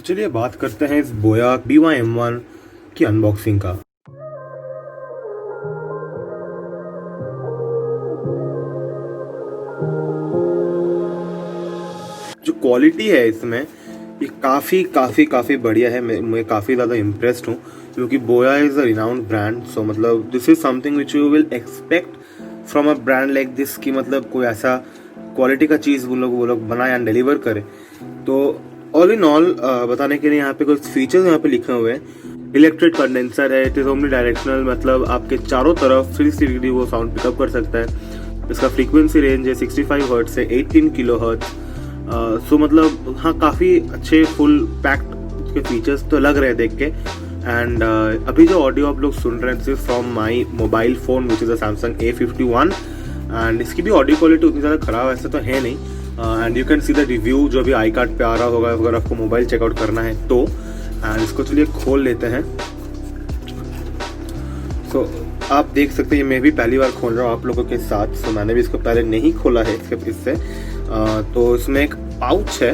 चलिए बात करते हैं इस बोया BY-M1 की अनबॉक्सिंग का। जो क्वालिटी है इसमें ये काफ़ी बढ़िया है। मैं काफ़ी ज़्यादा इम्प्रेस्ड हूँ क्योंकि बोया इज़ अ रिनाउंड ब्रांड। सो मतलब this is something which you will expect from a brand like this कि मतलब कोई ऐसा क्वालिटी का चीज़ वो लोग बनाए एंड डिलीवर करे। तो ऑल इन ऑल बताने के लिए यहाँ पे कुछ फीचर्स यहाँ पे लिखे हुए हैं। इलेक्ट्रिक कंडेंसर है, इट इज़ ओमनी डायरेक्शनल, मतलब आपके चारों तरफ 360 डिग्री वो साउंड पिकअप कर सकता है। इसका फ्रीक्वेंसी रेंज है 65 हर्ट्ज से 18 किलो हर्ट्ज। सो मतलब हाँ, काफ़ी अच्छे फुल पैक्ड के फीचर्स तो लग रहे हैं देख के। एंड अभी जो ऑडियो आप लोग सुन रहे हैं from my mobile phone which is a Samsung A51 and इसकी भी ऑडियो क्वालिटी उतनी ज़्यादा ख़राब ऐसे तो है नहीं। And you can see the review जो अभी आई कार्ड पे आ रहा होगा अगर आपको मोबाइल चेकआउट करना है तो। एंड इसको चलिए खोल लेते हैं। सो आप देख सकते हैं, मैं भी पहली बार खोल रहा हूँ आप लोगों के साथ। सो मैंने भी इसको पहले नहीं खोला है इससे। तो इसमें एक पाउच है,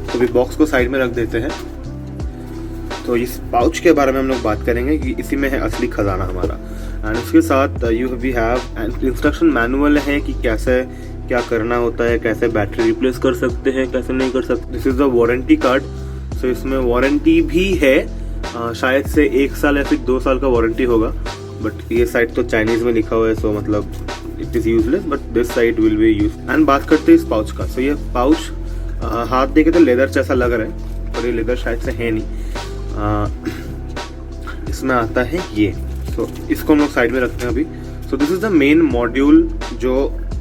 तो भी बॉक्स को साइड में रख देते हैं। तो इस पाउच के बारे में हम लोग बात करेंगे कि इसी में है असली खजाना हमारा। एंड उसके साथ वी हैव इंस्ट्रक्शन मैनुअल है कि कैसे क्या करना होता है, कैसे बैटरी रिप्लेस कर सकते हैं, कैसे नहीं कर सकते। This is the warranty card. So इसमें वारंटी भी है, शायद से 1 साल या फिर 2 साल का वारंटी होगा, बट ये साइड तो चाइनीज में लिखा हुआ है। सो मतलब it is useless, but this side will be use. And बात करते हैं इस पाउच का। सो ये पाउच हाथ देखे तो लेदर जैसा लग रहा है, पर ये लेदर शायद से है नहीं। इसमें आता है ये। तो इसको हम लोग साइड में रखते हैं अभी। So this is the main module जो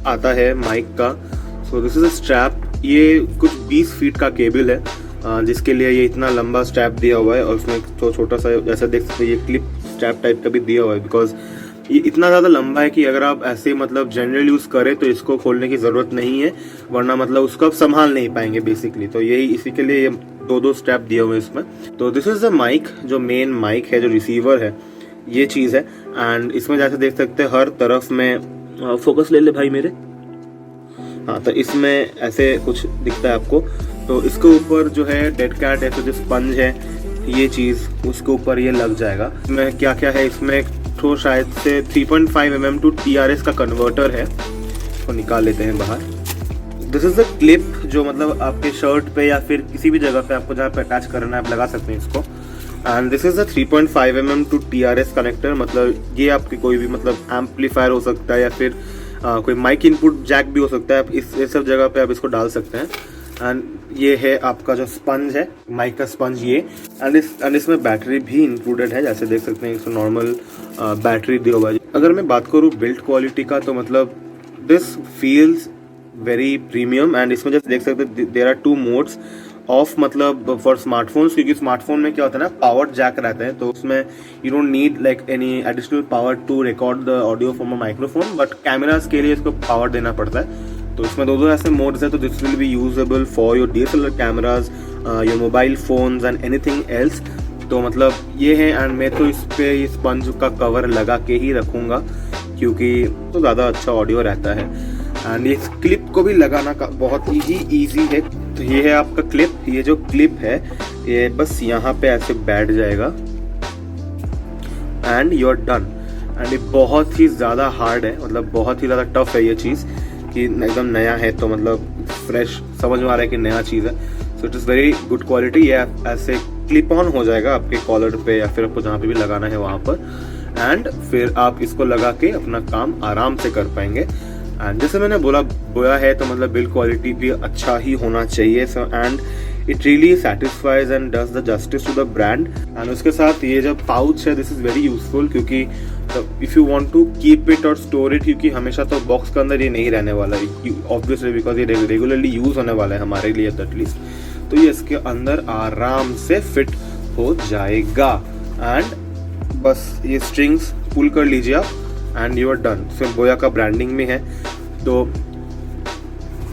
आता है माइक का। So this is a strap. ये कुछ 20 फीट का केबल है जिसके लिए ये इतना लंबा स्ट्रैप दिया हुआ है, और उसमें तो छोटा सा जैसा देख सकते हैं ये क्लिप स्ट्रैप टाइप का भी दिया हुआ है, बिकॉज ये इतना ज़्यादा लंबा है कि अगर आप ऐसे मतलब जनरल यूज़ करें तो इसको खोलने की ज़रूरत नहीं है, वरना मतलब उसको आप संभाल नहीं पाएंगे बेसिकली। तो यही इसी के लिए ये 2 स्ट्रैप दिए हुए हैं इसमें। तो दिस इज द माइक, जो मेन माइक है, जो रिसीवर है, ये चीज़ है। एंड इसमें जैसे देख सकते हैं हर तरफ में फोकस ले ले भाई मेरे। हाँ, तो इसमें ऐसे कुछ दिखता है आपको। तो इसके ऊपर जो है डेड कैट है, तो जो स्पंज है ये चीज़ उसके ऊपर ये लग जाएगा। इसमें क्या क्या है, इसमें तो शायद से 3.5 mm टू TRS का कन्वर्टर है, तो निकाल लेते हैं बाहर। दिस इज द क्लिप जो मतलब आपके शर्ट पे या फिर किसी भी जगह पे आपको जहाँ पे अटैच करना है आप लगा सकते हैं इसको। And this is the 3.5 mm to TRS connector, मतलब ये आपकी कोई भी मतलब एम्पलीफायर हो सकता है या फिर कोई माइक इनपुट जैक भी हो सकता है, आप इस सब जगह पे आप इसको डाल सकते हैं। एंड ये है आपका जो स्पंज है, माइक का स्पंज ये। एंड इसमें बैटरी भी इंक्लूडेड है, जैसे देख सकते हैं इसमें नॉर्मल बैटरी दिया हुआ है। अगर मैं बात करूँ बिल्ड क्वालिटी का, तो मतलब this feels very premium. And इसमें जैसे देख सकते हैं देयर आर 2 मोड्स ऑफ, मतलब फॉर स्मार्टफोन्स, क्योंकि स्मार्टफोन में क्या होता है ना, पावर जैक रहता है, तो उसमें you don't need like any additional power to record the audio from a microphone, but cameras के लिए इसको पावर देना पड़ता है। तो इसमें 2 ऐसे मोड्स है। तो this will be usable for your DSLR cameras, your mobile phones and anything else. तो मतलब ये है। एंड मैं तो इस पे इस स्पंज का कवर लगा के ही रखूँगा क्योंकि तो ज़्यादा अच्छा ऑडियो रहता है। एंड इस क्लिप को भी लगाना बहुत ही ईजी है। तो ये है आपका क्लिप। ये जो क्लिप है ये बस यहाँ पे ऐसे बैठ जाएगा and you are done. And ये बहुत ही ज़्यादा हार्ड है, मतलब बहुत ही ज़्यादा टफ है ये चीज़, कि एकदम नया है तो मतलब फ्रेश समझ में आ रहा है कि नया चीज़ है। So it is very good quality. ये ऐसे क्लिप ऑन हो जाएगा आपके कॉलर पे या फिर आपको जहाँ पे भी लगाना है वहाँ पर, एंड फिर आप इसको लगा के अपना काम आराम से कर पाएंगे। एंड जैसे मैंने बोला बोया है तो मतलब बिल्ड क्वालिटी भी अच्छा ही होना चाहिए। So and it really satisfies and does the justice to the brand. And उसके साथ ये जो पाउच है दिस इज़ वेरी यूजफुल, क्योंकि if you want to keep it और स्टोर इट, क्योंकि हमेशा तो बॉक्स के अंदर ये नहीं रहने वाला है ऑब्वियसली, बिकॉज ये रेगुलरली यूज़ होने वाला है हमारे लिए एटलीस्ट। तो ये इसके अंदर आराम से फिट हो जाएगा। एंड बस ये स्ट्रिंग्स पुल कर लीजिए आप एंड यू आर डन। सिर्फ बोया का ब्रांडिंग में है, तो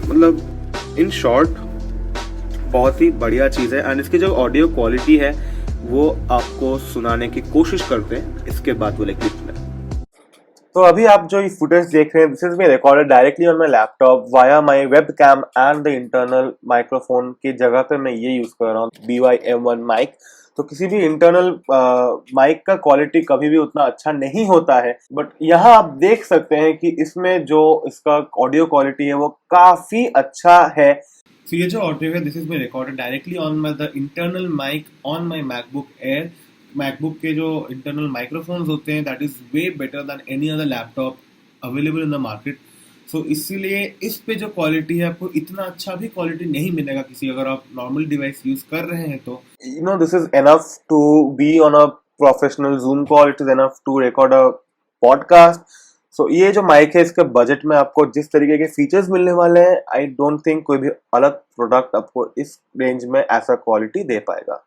मतलब इन शॉर्ट बहुत ही बढ़िया चीज़ है। एंड इसकी जो ऑडियो क्वालिटी है वो आपको सुनाने की कोशिश करते हैं इसके बाद वाले क्लिप में। तो अभी आप जो ये फुटेज देख रहे हैं, this is me recorded directly on my laptop via my webcam and the internal microphone की जगह पे मैं ये यूज कर रहा हूँ BY-M1 माइक। तो किसी भी इंटरनल माइक का क्वालिटी कभी भी उतना अच्छा नहीं होता है, बट यहाँ आप देख सकते हैं कि इसमें जो इसका ऑडियो क्वालिटी है वो काफी अच्छा है। So ये जो ऑडियो है, this is me recorded directly on my the internal mic on my MacBook Air. MacBook के जो इंटरनल माइक्रोफोन्स होते हैं, that is way better than any other laptop available in the market. So इसीलिए इस पे जो quality है, आपको इतना अच्छा भी क्वालिटी नहीं मिलेगा किसी, अगर आप नॉर्मल डिवाइस यूज कर रहे हैं तो। You know, this is enough to be on a professional Zoom call, it is enough to record a podcast. So ये जो माइक है, इसके बजट में आपको जिस तरीके के फीचर्स मिलने वाले हैं, आई डोंट थिंक कोई भी अलग प्रोडक्ट आपको इस रेंज में ऐसा क्वालिटी दे पाएगा।